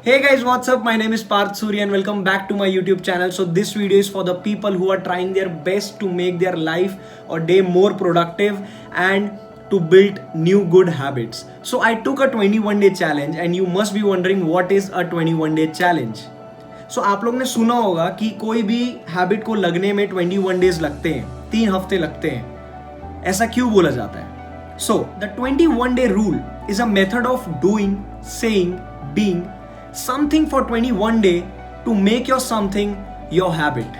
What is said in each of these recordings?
Hey guys, what's up? My name is Parth Surya and welcome back to my YouTube channel. So this video is for the people who are trying their best to make their life or day more productive and to build new good habits. So I took a 21-day challenge and you must be wondering what is a 21-day challenge. So आप लोग ने सुना होगा कि कोई भी habit को लगने में 21 डेज लगते हैं, 3 हफ्ते लगते हैं. ऐसा क्यों बोला जाता है? So the 21-day rule is a method of doing, saying, being something for 21 days to make your something your habit.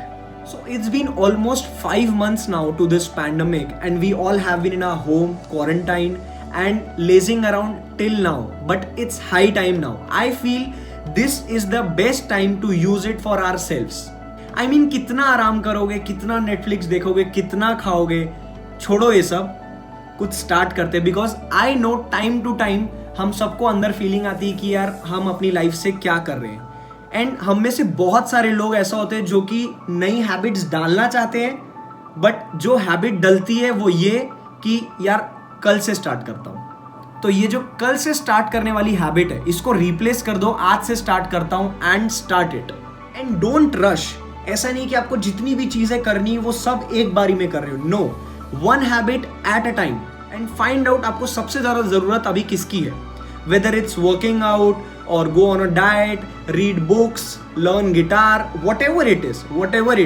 So it's been almost 5 months now to this pandemic and we all have been in our home, quarantined and lazing around till now. But it's high time now. I feel this is the best time to use it for ourselves. I mean कितना आराम करोगे, कितना Netflix देखोगे, कितना खाओगे, छोड़ो ये सब, कुछ स्टार्ट करते. Because I know time to time हम सबको अंदर फीलिंग आती है कि यार हम अपनी लाइफ से क्या कर रहे हैं. एंड हम में से बहुत सारे लोग ऐसा होते हैं जो कि नई हैबिट्स डालना चाहते हैं, बट जो हैबिट डलती है वो ये कि यार कल से स्टार्ट करता हूँ. तो ये जो कल से स्टार्ट करने वाली हैबिट है इसको रिप्लेस कर दो, आज से स्टार्ट करता हूँ and start it. And don't rush. ऐसा नहीं कि आपको जितनी भी चीजें करनी है वो सब एक बारी में कर रहे हो. No, one habit at a time and find out आपको सबसे ज्यादा जरूरत अभी किसकी है. वेदर इट्स वर्किंग आउट और go on a diet, read books, learn guitar, whatever it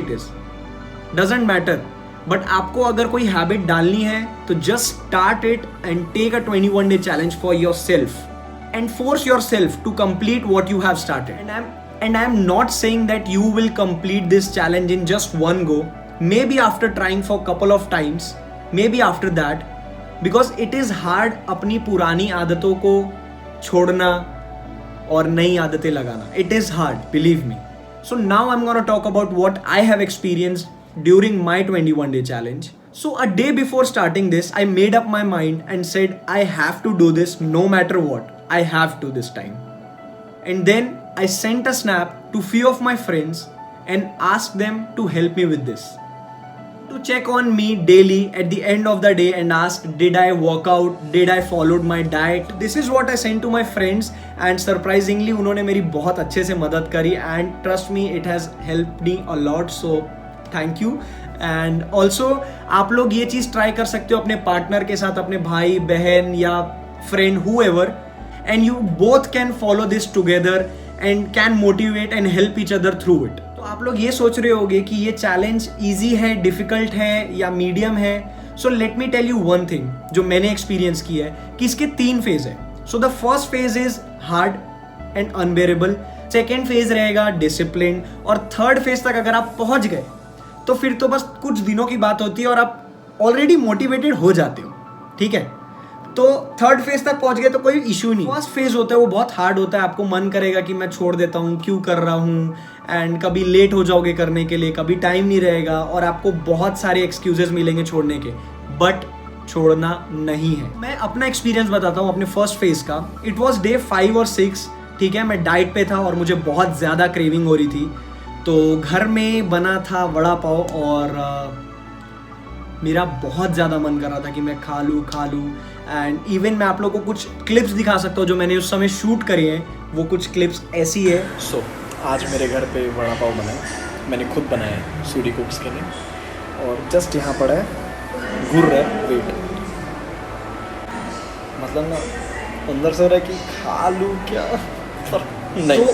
is doesn't matter. But आपको अगर कोई हैबिट डालनी है तो just start it and take a 21 day challenge for yourself and force yourself to complete what you have started. And I'm not saying that you will complete this challenge in just one go. Maybe after trying for couple of times, maybe after that, because it is hard अपनी पुरानी आदतों को छोड़ना और नई आदतें लगाना. It is hard, believe me. So now I'm gonna talk about what I have experienced during my 21-day challenge. So a day before starting this, I made up my mind and said I have to do this no matter what. I have to this time. And then I sent a snap to few of my friends and asked them to help me with this. To check on me daily at the end of the day and ask, did I work out? Did I followed my diet? This is what I sent to my friends and surprisingly उन्होंने मेरी बहुत अच्छे से मदद करी and trust me it has helped me a lot, so thank you. And also आप लोग ये चीज़ ट्राई कर सकते हो अपने पार्टनर के साथ, अपने भाई बहन या friend whoever, and you both can follow this together and can motivate and help each other through it. तो आप लोग ये सोच रहे होगे कि ये चैलेंज इजी है, डिफिकल्ट है या मीडियम है. So let me tell you one thing जो मैंने एक्सपीरियंस किया है कि इसके 3 फेज है. So the first phase is hard and unbearable, second phase रहेगा डिसिप्लिन और थर्ड फेज तक अगर आप पहुंच गए तो फिर तो बस कुछ दिनों की बात होती है और आप ऑलरेडी मोटिवेटेड हो जाते हो. ठीक है, तो थर्ड फेज तक पहुंच गए तो कोई इशू नहीं. फर्स्ट फेज होता है वो बहुत हार्ड होता है. आपको मन करेगा कि मैं छोड़ देता हूँ, क्यों कर रहा हूँ, एंड कभी लेट हो जाओगे करने के लिए, कभी टाइम नहीं रहेगा और आपको बहुत सारे एक्सक्यूजेस मिलेंगे छोड़ने के. बट छोड़ना नहीं है. मैं अपना एक्सपीरियंस बताता हूँ अपने फर्स्ट फेज का. इट वॉज डे 5 और 6. ठीक है, मैं डाइट पे था और मुझे बहुत ज़्यादा क्रेविंग हो रही थी. तो घर में बना था वड़ा पाव और मेरा बहुत ज़्यादा मन कर रहा था कि मैं खा लूँ. एंड इवन मैं आप लोगों को कुछ क्लिप्स दिखा सकता हूँ जो मैंने उस समय शूट करे हैं. वो कुछ क्लिप्स ऐसी है. सो आज मेरे घर पे वड़ा पाव बना है, मैंने खुद बनाया है सूडी कुक्स के लिए. और जस्ट यहाँ पड़ा है, घूर रहा है, वेट. मतलब ना अंदर से रहा कि खा लूँ क्या, नहीं.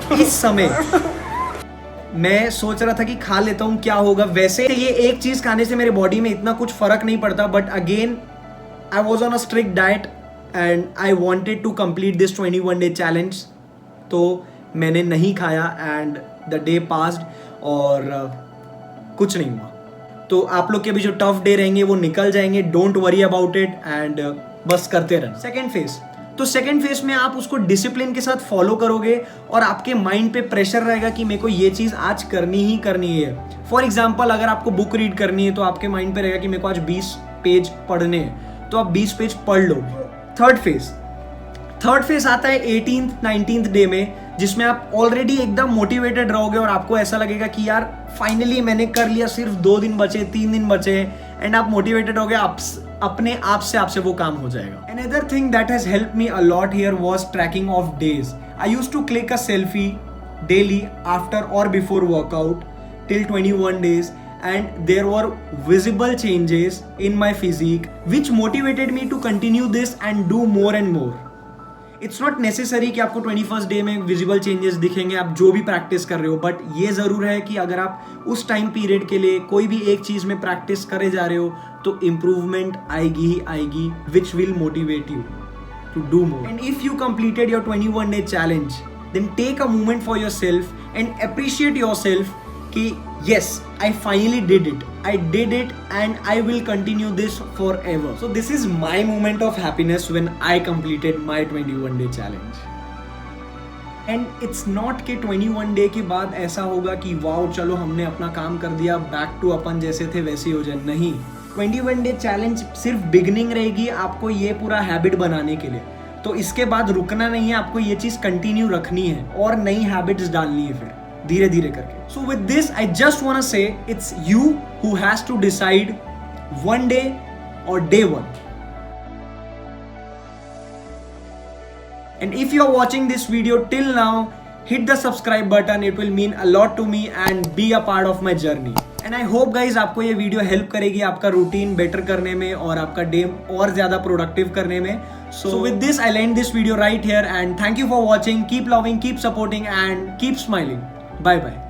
तो इस समय मैं सोच रहा था कि खा लेता हूँ क्या होगा. वैसे ये एक चीज़ खाने से मेरे बॉडी में इतना कुछ फ़र्क नहीं पड़ता, but again I was on a strict diet and I wanted to complete this 21 day challenge. तो मैंने नहीं खाया and the day passed और कुछ नहीं हुआ. तो आप लोग के भी जो टफ डे रहेंगे वो निकल जाएंगे. Don't worry about it and बस करते रहना. सेकेंड फेज, तो सेकेंड फेज में आप उसको डिसिप्लिन के साथ फॉलो करोगे और आपके माइंड पे प्रेशर रहेगा कि मेरे को ये चीज़ आज करनी ही करनी है. फॉर एग्जाम्पल अगर आपको बुक रीड करनी है तो आपके माइंड पे रहेगा कि मेरे को आज 20 पेज पढ़ने हैं, तो आप 20 पेज पढ़ लो. थर्ड फेज आता है 18th 19th डे में, जिसमें आप ऑलरेडी एकदम मोटिवेटेड रहोगे और आपको ऐसा लगेगा कि यार फाइनली मैंने कर लिया, सिर्फ 2 दिन बचे, 3 दिन बचे, एंड आप मोटिवेटेड हो गए. अपने आप से वो काम हो जाएगा. Another thing that has helped me a lot here was tracking of days. I used to click a selfie daily after or before workout till 21 days, and there were visible changes in my physique which motivated me to continue this and do more and more. It's not necessary कि आपको 21st day में visible changes दिखेंगे आप जो भी practice कर रहे हो, बट ये ज़रूर है कि अगर आप उस टाइम पीरियड के लिए कोई भी एक चीज़ में प्रैक्टिस करे जा रहे हो तो इम्प्रूवमेंट आएगी ही आएगी, which will motivate you to do more. And if you completed your 21 day challenge, then take a moment for yourself and appreciate yourself कि yes, I finally did it. I did it and I will continue this forever. So this is my moment of happiness when I completed my 21 day challenge. And it's not कि 21 day के बाद ऐसा होगा कि wow चलो हमने अपना काम कर दिया, बैक टू अपन जैसे थे वैसे हो जाए. नहीं, 21 डे चैलेंज सिर्फ बिगनिंग रहेगी आपको ये पूरा हैबिट बनाने के लिए. तो इसके बाद रुकना नहीं है, आपको ये चीज़ कंटिन्यू रखनी है और नई हैबिट्स डालनी है फिर धीरे धीरे करके. So with this I just want to say it's you who has to decide one day और day one. And if you are watching this video till now, hit the subscribe button. It will mean a lot to me and be a part of my journey. And I hope guys आपको ये video help करेगी आपका routine better करने में और आपका day और ज़्यादा प्रोडक्टिव करने में. So with this I'll end this video right here and thank you for watching. Keep loving, keep supporting and keep smiling. Bye bye.